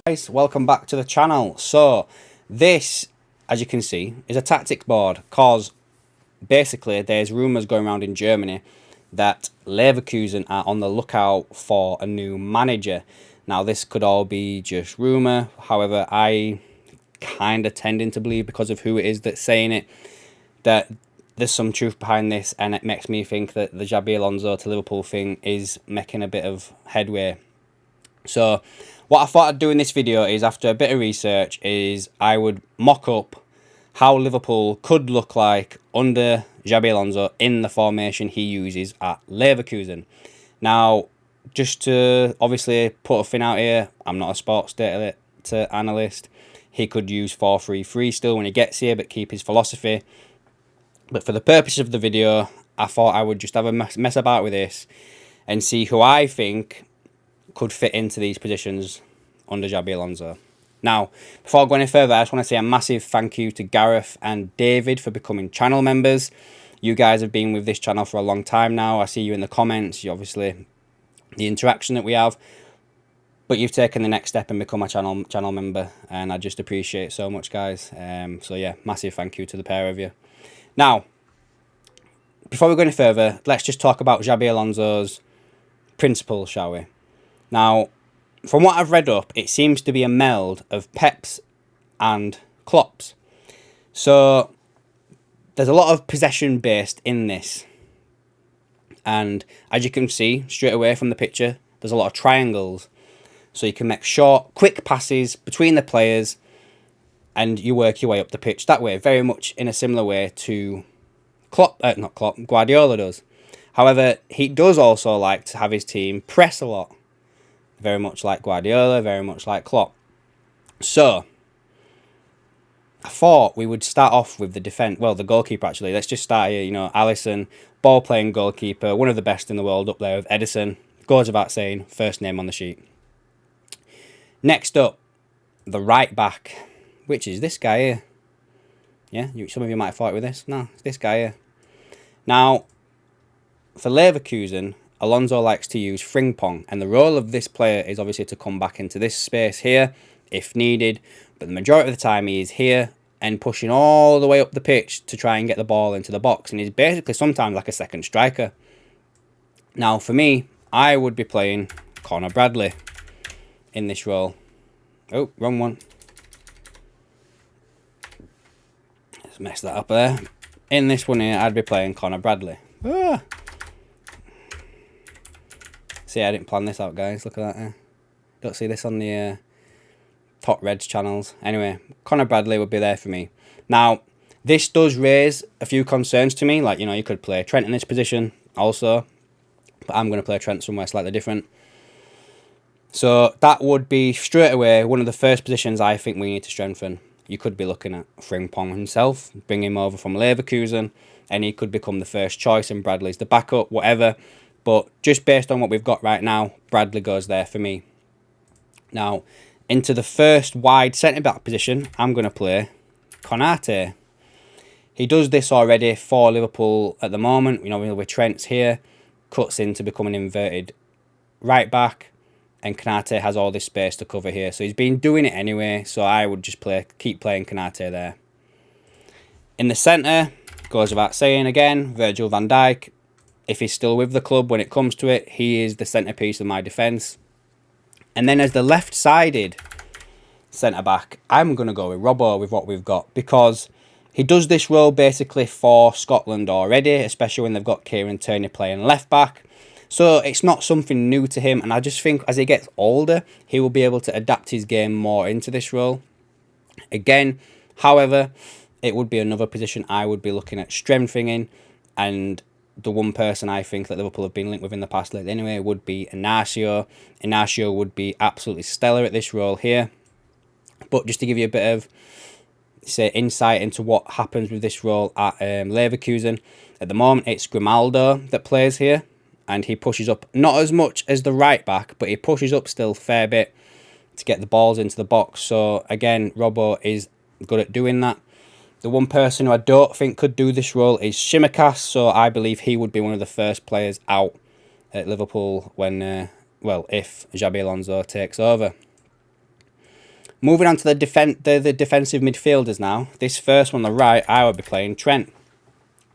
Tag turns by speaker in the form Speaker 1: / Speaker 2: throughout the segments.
Speaker 1: Guys, welcome back to the channel. So this, as you can see, is a tactics board, because basically there's rumours going around in Germany that Leverkusen are on the lookout for a new manager. Now this could all be just rumour, however I kind of tending to believe, because of who it is that's saying it, that there's some truth behind this, and it makes me think that the Xabi Alonso to Liverpool thing is making a bit of headway. So what I thought I'd do in this video is, after a bit of research, is I would mock up how Liverpool could look like under Xabi Alonso in the formation he uses at Leverkusen. Now, just to obviously put a thing out here, I'm not a sports data analyst. He could use 4-3-3 still when he gets here, but keep his philosophy. But for the purpose of the video, I thought I would just have a mess about with this and see who I think could fit into these positions under Xabi Alonso. Now, before I go any further, I just want to say a massive thank you to Gareth and David for becoming channel members. You guys have been with this channel for a long time now. I see you in the comments, you obviously, the interaction that we have. But you've taken the next step and become a channel member, and I just appreciate it so much, guys. So yeah, massive thank you to the pair of you. Now, before we go any further, let's just talk about Xabi Alonso's principles, shall we? Now, from what I've read up, it seems to be a meld of Pep's and Klopp's. So there's a lot of possession based in this. And as you can see straight away from the picture, there's a lot of triangles. So you can make short, quick passes between the players, and you work your way up the pitch that way, very much in a similar way to Guardiola does. However, he does also like to have his team press a lot, very much like Guardiola, very much like Klopp. So I thought we would start off with the defense. Well, the goalkeeper, actually. Let's just start here. You know, Alisson, ball-playing goalkeeper, one of the best in the world up there with Edison. Goes without saying, first name on the sheet. Next up, the right back, which is this guy here. Yeah, some of you might have thought with this. No, it's this guy here. Now, for Leverkusen, Alonso likes to use Frimpong, and the role of this player is obviously to come back into this space here if needed, but the majority of the time he is here and pushing all the way up the pitch to try and get the ball into the box, and he's basically sometimes like a second striker. Now, for me, I would be playing Conor Bradley in this role. Oh, wrong one. Let's mess that up there. In this one here, I'd be playing Conor Bradley. Ah. See, I didn't plan this out, guys. Look at that. Don't see this on the Top Reds channels. Anyway, Conor Bradley would be there for me. Now, this does raise a few concerns to me. Like, you know, you could play Trent in this position also, but I'm going to play Trent somewhere slightly different. So that would be straight away one of the first positions I think we need to strengthen. You could be looking at Frimpong himself, bring him over from Leverkusen, and he could become the first choice, and Bradley's the backup, whatever. But just based on what we've got right now, Bradley goes there for me. Now, into the first wide centre-back position, I'm going to play Konate. He does this already for Liverpool at the moment. You know, with Trent's here, cuts in to become an inverted right back, and Konate has all this space to cover here. So he's been doing it anyway, so I would just keep playing Konate there. In the centre, goes without saying again, Virgil van Dijk. If he's still with the club when it comes to it, he is the centrepiece of my defence. And then as the left-sided centre-back, I'm going to go with Robbo with what we've got, because he does this role basically for Scotland already, especially when they've got Kieran Tierney playing left-back. So it's not something new to him, and I just think as he gets older, he will be able to adapt his game more into this role. Again, however, it would be another position I would be looking at strengthening, and the one person I think that Liverpool have been linked with in the past lately anyway would be Inacio. Inacio would be absolutely stellar at this role here. But just to give you a bit of, say, insight into what happens with this role at Leverkusen, at the moment it's Grimaldo that plays here, and he pushes up not as much as the right back, but he pushes up still a fair bit to get the balls into the box. So again, Robbo is good at doing that. The one person who I don't think could do this role is Tsimikas, so I believe he would be one of the first players out at Liverpool when, well, if Xabi Alonso takes over. Moving on to the defensive midfielders now. This first one on the right, I would be playing Trent.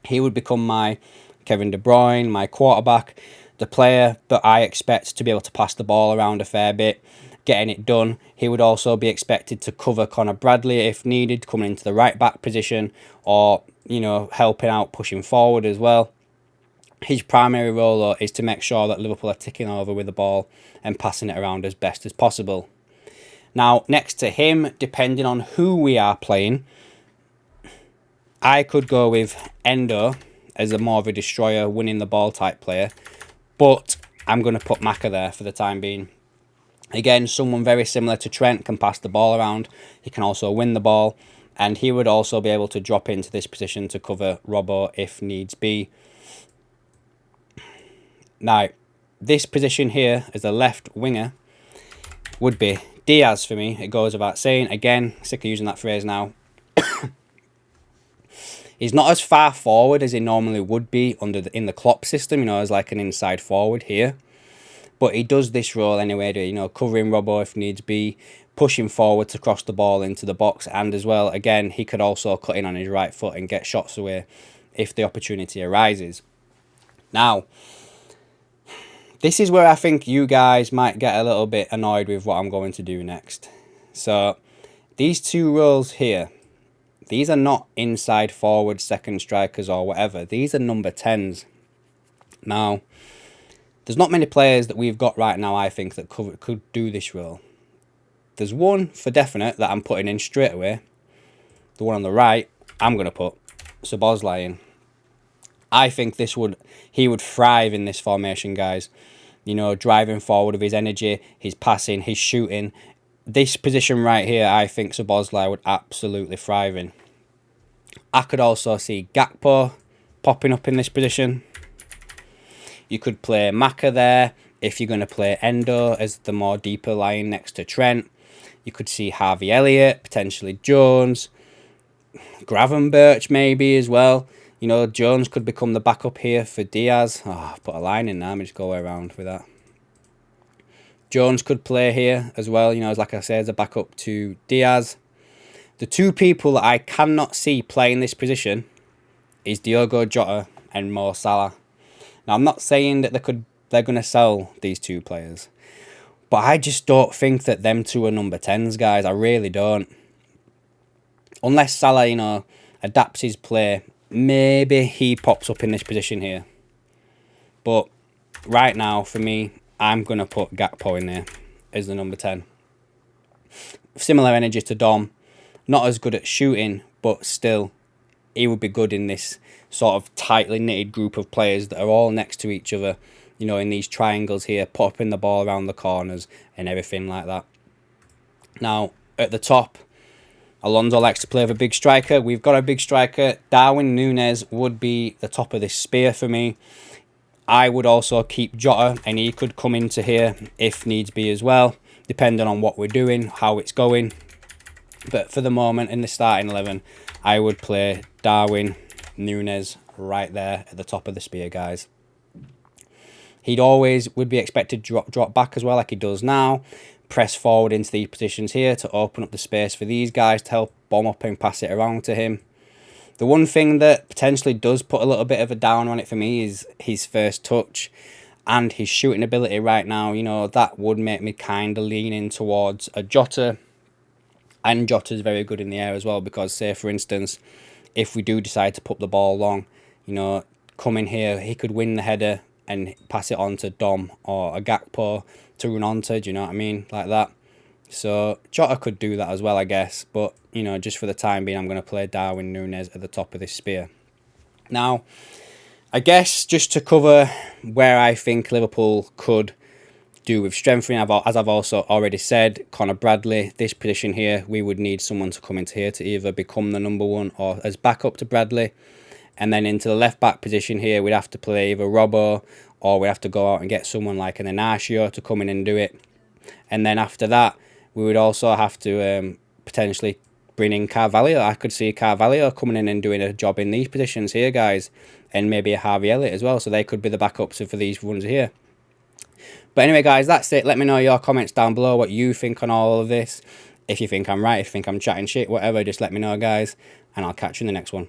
Speaker 1: He would become my Kevin De Bruyne, my quarterback, the player that I expect to be able to pass the ball around a fair bit, getting it done. He would also be expected to cover Conor Bradley if needed, coming into the right back position, or, you know, helping out, pushing forward as well. His primary role, though, is to make sure that Liverpool are ticking over with the ball and passing it around as best as possible. Now, next to him, depending on who we are playing, I could go with Endo as a more of a destroyer, winning the ball type player. But I'm going to put Maka there for the time being. Again, someone very similar to Trent, can pass the ball around. He can also win the ball. And he would also be able to drop into this position to cover Robbo if needs be. Now, this position here as a left winger would be Diaz for me. It goes without saying. Again, sick of using that phrase now. He's not as far forward as he normally would be in the Klopp system, you know, as like an inside forward here. But he does this role anyway, you know, covering Robbo if needs be, pushing forward to cross the ball into the box, and as well, again, he could also cut in on his right foot and get shots away if the opportunity arises. Now, this is where I think you guys might get a little bit annoyed with what I'm going to do next. So, these two roles here, these are not inside forward, second strikers or whatever. These are number 10s. Now, there's not many players that we've got right now, I think, that could do this role. There's one for definite that I'm putting in straight away. The one on the right, I'm going to put Szoboszlai in. I think he would thrive in this formation, guys. You know, driving forward with his energy, his passing, his shooting. This position right here, I think Szoboszlai would absolutely thrive in. I could also see Gakpo popping up in this position. You could play Maka there if you're going to play Endo as the more deeper line next to Trent. You could see Harvey Elliott, potentially Jones, Gravenberch maybe as well. You know, Jones could become the backup here for Diaz. Oh, I've put a line in now. Let me just go around with that. Jones could play here as well, you know, as like I said, as a backup to Diaz. The two people that I cannot see playing this position is Diogo Jota and Mo Salah. Now, I'm not saying that they're going to sell these two players, but I just don't think that them two are number 10s, guys. I really don't. Unless Salah, you know, adapts his play, maybe he pops up in this position here. But right now, for me, I'm going to put Gakpo in there as the number 10. Similar energy to Dom. Not as good at shooting, but still, he would be good in this sort of tightly knitted group of players that are all next to each other, you know, in these triangles here, popping the ball around the corners and everything like that. Now, at the top, Alonso likes to play with a big striker. We've got a big striker. Darwin Núñez would be the top of this spear for me. I would also keep Jota, and he could come into here if needs be as well, depending on what we're doing, how it's going. But for the moment, in the starting 11, I would play Darwin Núñez right there at the top of the spear, guys. He'd always would be expected to drop back as well, like he does now. Press forward into these positions here to open up the space for these guys to help bomb up and pass it around to him. The one thing that potentially does put a little bit of a down on it for me is his first touch and his shooting ability right now. You know, that would make me kind of lean in towards a Jota. And Jota's very good in the air as well, because say for instance, if we do decide to put the ball long, you know, come in here, he could win the header and pass it on to Dom or a Gakpo to run onto, do you know what I mean? Like that. So Jota could do that as well, I guess. But, you know, just for the time being, I'm going to play Darwin Núñez at the top of this spear. Now, I guess just to cover where I think Liverpool could do with strengthening, as I've also already said, Conor Bradley, this position here, we would need someone to come into here to either become the number one or as backup to Bradley. And then into the left back position here, we'd have to play either Robbo, or we'd have to go out and get someone like an Inacio to come in and do it. And then after that, we would also have to potentially bring in Carvalho. I could see Carvalho coming in and doing a job in these positions here, guys. And maybe a Harvey Elliott as well, so they could be the backups for these ones here. But anyway, guys, that's it. Let me know your comments down below, what you think on all of this. If you think I'm right, if you think I'm chatting shit, whatever, just let me know, guys, and I'll catch you in the next one.